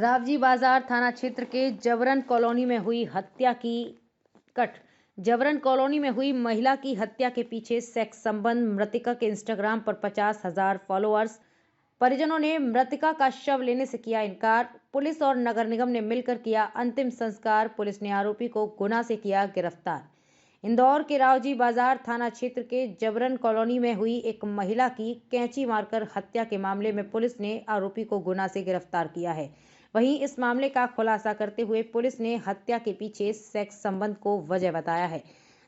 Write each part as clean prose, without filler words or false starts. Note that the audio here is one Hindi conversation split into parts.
रावजी बाजार थाना क्षेत्र के जबरन कॉलोनी में हुई हत्या की कट जबरन कॉलोनी में हुई महिला की हत्या के पीछे सेक्स संबंध। मृतका के इंस्टाग्राम पर 50,000 फॉलोअर्स। परिजनों ने मृतका का शव लेने से किया इनकार। पुलिस और नगर निगम ने मिलकर किया अंतिम संस्कार। पुलिस ने आरोपी को गुना से किया गिरफ्तार। इंदौर के रावजी बाजार थाना क्षेत्र के जबरन कॉलोनी में हुई एक महिला की कैंची मारकर हत्या के मामले में पुलिस ने आरोपी को गुना से गिरफ्तार किया है। वहीं इस मामले का खुलासा करते हुए पुलिस ने हत्या के पीछे सेक्स संबंध को वजह बताया है।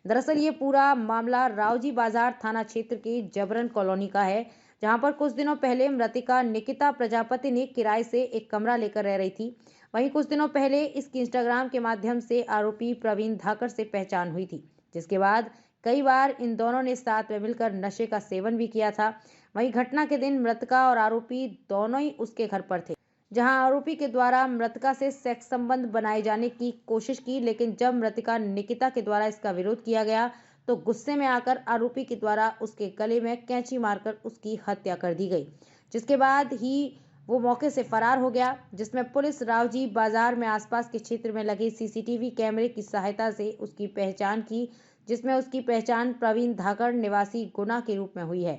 दरअसल ये पूरा मामला रावजी बाजार थाना क्षेत्र की जबरन कॉलोनी का है, जहां पर कुछ दिनों पहले मृतका निकिता प्रजापति ने किराए से एक कमरा लेकर रह रही थी। वहीं कुछ दिनों पहले इसकी इंस्टाग्राम के माध्यम से आरोपी प्रवीण धाकड़ से पहचान हुई थी, जिसके बाद कई बार इन दोनों ने साथ में मिलकर नशे का सेवन भी किया था। वहीं घटना के दिन मृतका और आरोपी दोनों ही उसके घर पर थे, जहां आरोपी के द्वारा मृतका से सेक्स संबंध बनाए जाने की कोशिश की, लेकिन जब मृतका निकिता के द्वारा इसका विरोध किया गया तो गुस्से में आकर आरोपी के द्वारा उसके गले में कैंची मारकर उसकी हत्या कर दी गई, जिसके बाद ही वो मौके से फरार हो गया। जिसमें पुलिस रावजी बाजार में आसपास के क्षेत्र में लगे सीसीटीवी कैमरे की सहायता से उसकी पहचान की, जिसमें उसकी पहचान प्रवीण धाकड़ निवासी गुना के रूप में हुई है।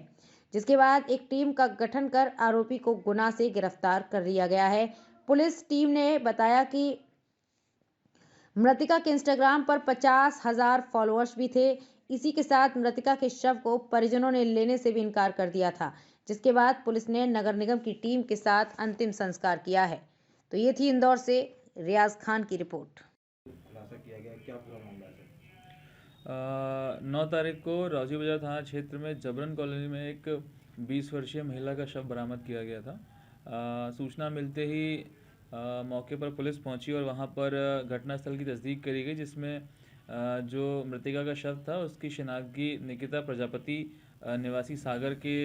जिसके बाद एक टीम का गठन कर आरोपी को गुना से गिरफ्तार कर लिया गया है। पुलिस टीम ने बताया कि मृतका के इंस्टाग्राम पर 50,000 फॉलोअर्स भी थे। इसी के साथ मृतका के शव को परिजनों ने लेने से भी इनकार कर दिया था, जिसके बाद पुलिस ने नगर निगम की टीम के साथ अंतिम संस्कार किया है। तो ये थी इंदौर से रियाज खान की रिपोर्ट। खुलासा किया गया, क्या पूरा मामला है? 9 तारीख को रावजी बाजार थाना क्षेत्र में जबरन कॉलोनी में एक 20 वर्षीय महिला का शव बरामद किया गया था। सूचना मिलते ही मौके पर पुलिस पहुंची और वहां पर घटनास्थल की तस्दीक करी गई, जिसमें जो मृतका का शव था उसकी शिनाख्तगी निकिता प्रजापति निवासी सागर के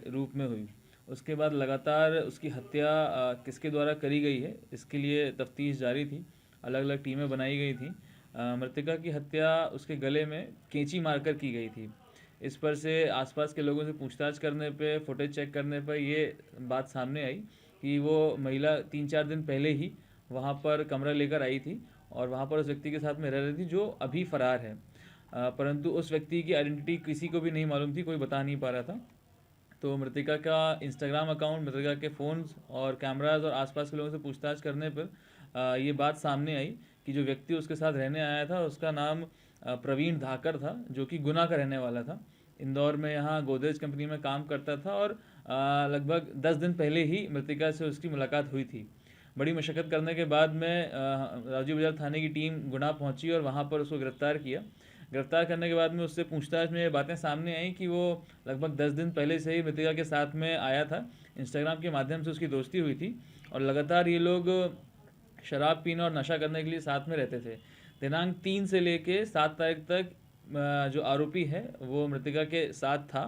रूप में हुई। उसके बाद लगातार उसकी हत्या किसके द्वारा करी गई है इसके लिए तफ्तीश जारी थी। अलग अलग टीमें बनाई गई थी। मृतका की हत्या उसके गले में कैंची मारकर की गई थी। इस पर से आसपास के लोगों से पूछताछ करने पे, फुटेज चेक करने पर ये बात सामने आई कि वो महिला 3-4 दिन पहले ही वहाँ पर कमरा लेकर आई थी और वहाँ पर उस व्यक्ति के साथ में रह रही थी जो अभी फरार है। परंतु उस व्यक्ति की आइडेंटिटी किसी को भी नहीं मालूम थी, कोई बता नहीं पा रहा था। तो मृतका का इंस्टाग्राम अकाउंट, मृतका के फ़ोन्स और कैमराज और आसपास के लोगों से पूछताछ करने पर ये बात सामने आई कि जो व्यक्ति उसके साथ रहने आया था उसका नाम प्रवीण धाकड़ था, जो कि गुना का रहने वाला था। इंदौर में यहाँ गोदरेज कंपनी में काम करता था और लगभग 10 दिन पहले ही मृतका से उसकी मुलाकात हुई थी। बड़ी मशक्क़त करने के बाद में रावजी बाजार थाने की टीम गुना पहुंची और वहाँ पर उसको गिरफ़्तार किया। गिरफ्तार करने के बाद में उससे पूछताछ में ये बातें सामने आई कि वो लगभग 10 दिन पहले से ही मृतका के साथ में आया था। इंस्टाग्राम के माध्यम से उसकी दोस्ती हुई थी और लगातार ये लोग शराब पीने और नशा करने के लिए साथ में रहते थे। दिनांक 3 से लेके 7 तारीख तक जो आरोपी है वो मृतका के साथ था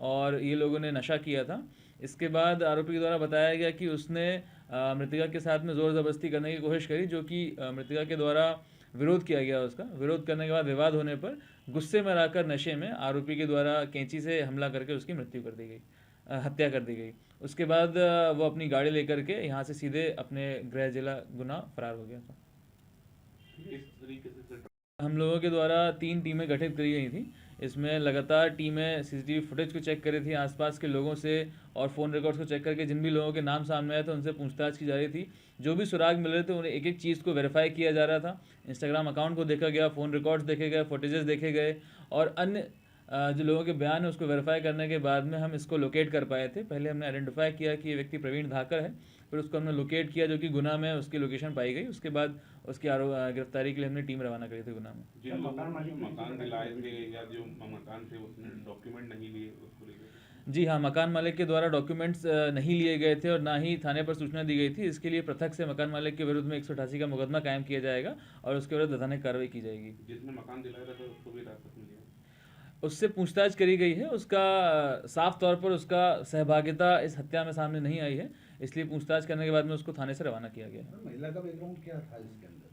और ये लोगों ने नशा किया था। इसके बाद आरोपी के द्वारा बताया गया कि उसने मृतका के साथ में ज़ोर ज़बरदस्ती करने की कोशिश करी, जो कि मृतका के द्वारा विरोध किया गया। उसका विरोध करने के बाद विवाद होने पर गुस्से में आकर नशे में आरोपी के द्वारा कैंची से हमला करके उसकी मृत्यु कर दी गई, हत्या कर दी गई। उसके बाद वो अपनी गाड़ी लेकर के यहाँ से सीधे अपने गृह जिला गुना फरार हो गया था। किस तरीके से हम लोगों के द्वारा 3 टीमें गठित करी गई थी। इसमें लगातार टीमें सीसीटीवी फुटेज को चेक कर रही थी, आसपास के लोगों से और फ़ोन रिकॉर्ड्स को चेक करके जिन भी लोगों के नाम सामने आए थे उनसे पूछताछ की जा रही थी। जो भी सुराग मिल रहे थे उन्हें एक एक चीज़ को वेरीफाई किया जा रहा था। इंस्टाग्राम अकाउंट को देखा गया, फ़ोन रिकॉर्ड्स देखे गए, फुटेजेस देखे गए और अन्य जो लोगों के बयान है उसको वेरीफाई करने के बाद में हम इसको लोकेट कर पाए थे। पहले हमने आइडेंटिफाई किया कि ये व्यक्ति प्रवीण धाकड़ है, फिर उसको हमने लोकेट किया जो कि गुना में उसकी लोकेशन पाई गई। उसके बाद उसकी गिरफ्तारी के लिए हमने टीम रवाना करी थी गुना में। जिन लोगों को मकान दिलाए थे या जो मकान थे उसने डॉक्यूमेंट नहीं लिए उसको लेकर? जी हाँ, मकान मालिक के द्वारा डॉक्यूमेंट्स नहीं लिए गए थे और ना ही थाने पर सूचना दी गई थी। इसके लिए पृथक से मकान मालिक के विरुद्ध में 188 का मुकदमा कायम किया जाएगा और उसके विरुद्ध वैधानिक कार्रवाई की जाएगी। जिसने मकान दिलाया था उसको भी हिरासत में लिया? उससे पूछताछ करी गई है। उसका साफ तौर पर उसका सहभागिता इस हत्या में सामने नहीं आई है, इसलिए पूछताछ करने के बाद में उसको थाने से रवाना किया गया है। महिला का बैकग्राउंड क्या था इसके अंदर?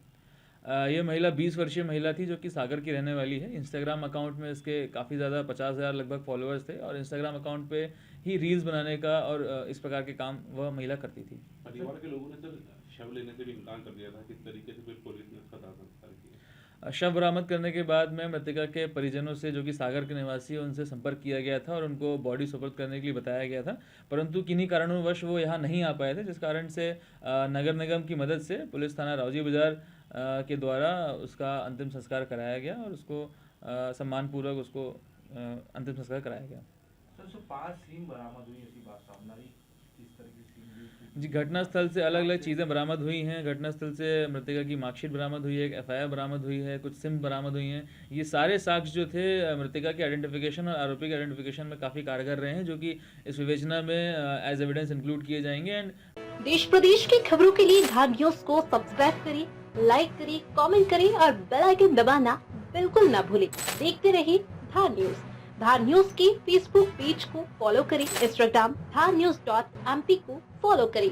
ये महिला 20 वर्षीय महिला थी जो कि सागर की रहने वाली है। इंस्टाग्राम अकाउंट में इसके काफ़ी ज़्यादा 50,000 लगभग फॉलोअर्स थे और इंस्टाग्राम अकाउंट पे ही रील्स बनाने का और इस प्रकार के काम वह महिला करती थी। परिवार के लोगों ने सर शव लेने से भी इनकार कर दिया था। किस तरीके से फिर पुलिस ने इसका दाह संस्कार किया? शव बरामद करने के बाद में मृतका के परिजनों से, जो कि सागर के निवासी हैं, उनसे संपर्क किया गया था और उनको बॉडी सुपुर्द करने के लिए बताया गया था, परंतु किन्हीं कारणों वो यहाँ नहीं आ पाए थे, जिस कारण से नगर निगम की मदद से पुलिस थाना रावजी बाजार के द्वारा उसका अंतिम संस्कार कराया गया और उसको सम्मानपूर्वक उसको अंतिम संस्कार कराया गया। सर, 5 सीम बरामद हुई, ऐसी बात सामने आई, किस तरह की सीम हुई? जी, घटनास्थल से अलग अलग चीज़ें बरामद हुई हैं। घटनास्थल से मृतका की मार्कशीट बरामद हुई है, एक एफआईआर बरामद हुई है, कुछ सिम बरामद हुई हैं। ये सारे साक्ष्य जो थे मृतका के आइडेंटिफिकेशन और आरोपी के आइडेंटिफिकेशन में काफ़ी कारगर रहे हैं, जो कि इस विवेचना में एज एविडेंस इंक्लूड किए जाएंगे। एंड देश प्रदेश की खबरों के लिए धार न्यूज को सब्सक्राइब करें, लाइक करें, कमेंट करें और बेल आइकन दबाना बिल्कुल ना भूलें। देखते रहिए धार न्यूज। धार न्यूज के फेसबुक पेज को फॉलो करें, इंस्टाग्राम धार न्यूज.mp को फॉलो करें।